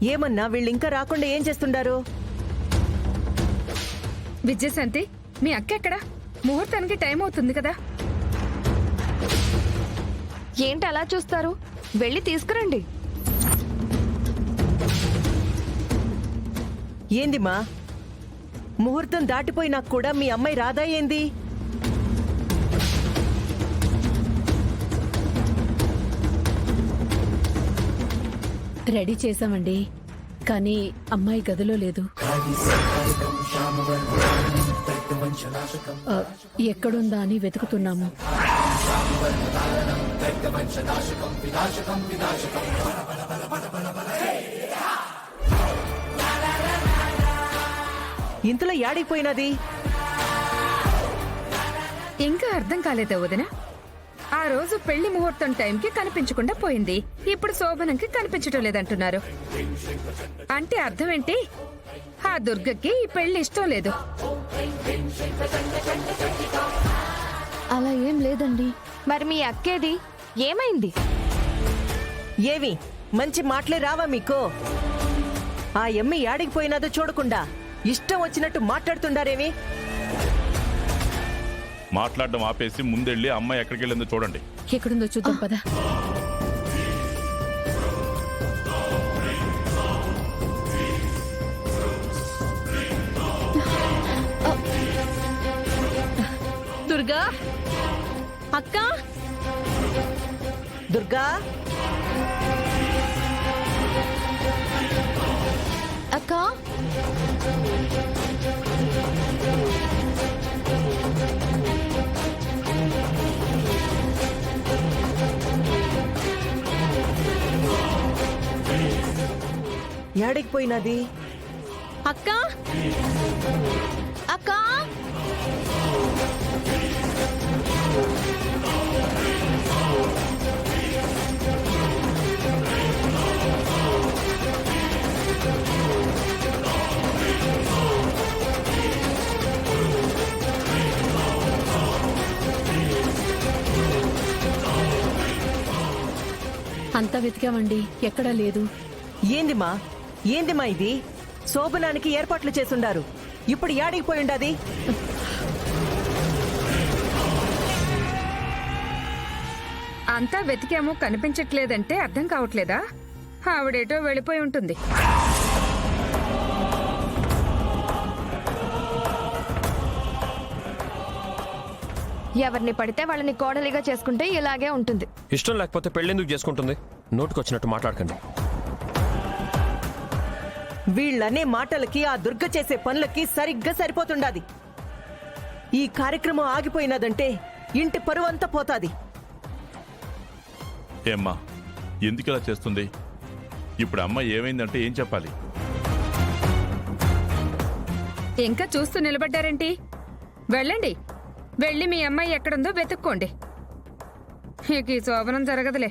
ఏమన్నా వీళ్ళింకా రాకుండా ఏం చేస్తుండారు? విజయశాంతి, మీ అక్క ఎక్కడా? ముహూర్తానికి టైం అవుతుంది కదా. ఏంటి అలా చూస్తారు? వెళ్ళి తీసుకురండి. ఏందిమా, ముహూర్తం దాటిపోయినా కూడా మీ అమ్మాయి రాదా ఏంది? రెడీ చేశామండి, కానీ అమ్మాయి గదిలో లేదు. ఎక్కడుందా అని వెతుకుతున్నాము. ఇంతలో యాడిపోయినది? ఇంకా అర్థం కాలేదా వదిన? ఆ రోజు పెళ్లి ముహూర్తం టైంకి కనిపించకుండా పోయింది. ఇప్పుడు శోభనంకి కనిపించడం లేదంటున్నారు. అంటే అర్థం ఏంటి? ఆ దుర్గకి ఈ పెళ్లి ఇష్టం లేదు. అలా ఏం లేదండి. మరి మీ అక్కేది ఏమైంది? ఏవి మంచి మాటలే రావా మీకు? ఆ ఎమ్మి యాడికిపోయినాదో చూడకుండా ఇష్టం వచ్చినట్టు మాట్లాడుతుండారేమి? మాట్లాడడం ఆపేసి ముందెళ్ళి అమ్మాయి ఎక్కడికి వెళ్ళిందో చూడండి. ఎక్కడుందో చూద్దాం పద. దుర్గా, అక్క, దుర్గా, అక్క. యాడికిపోయినది? అక్క, అక్క. అంతా వెతికామండి, ఎక్కడా లేదు. ఏందిమా, ఏందిమా ఇది? శోభనానికి ఏర్పాట్లు చేసుండారు, ఇప్పుడు యాడికిపోయిండాది? అంతా వెతికామో కనిపించట్లేదంటే అర్థం కావట్లేదా? ఆవిడేటో వెళ్ళిపోయి ఉంటుంది. ఎవరిని పడితే వాళ్ళని కోడలిగా చేసుకుంటే ఇలాగే ఉంటుంది. ఇష్టం లేకపోతే పెళ్ళెందుకు చేసుకుంటుంది? నోటుకొచ్చినట్టు మాట్లాడకండి. వీళ్ళనే మాటలకి ఆ దుర్గ చేసే పనులకి సరిగ్గా సరిపోతుండాది. ఈ కార్యక్రమం ఆగిపోయినదంటే ఇంటి పరువంతా పోతాది. ఏమ్మా, ఎందుకు ఇలా చేస్తుంది? ఇప్పుడు అమ్మాయి ఏమైందంటే ఏం చెప్పాలి? ఇంకా చూస్తూ నిలబడ్డారేంటి? వెళ్ళండి, వెళ్ళి మీ అమ్మాయి ఎక్కడుందో వెతుక్కోండి. ఇక ఈ శోభనం జరగదులే.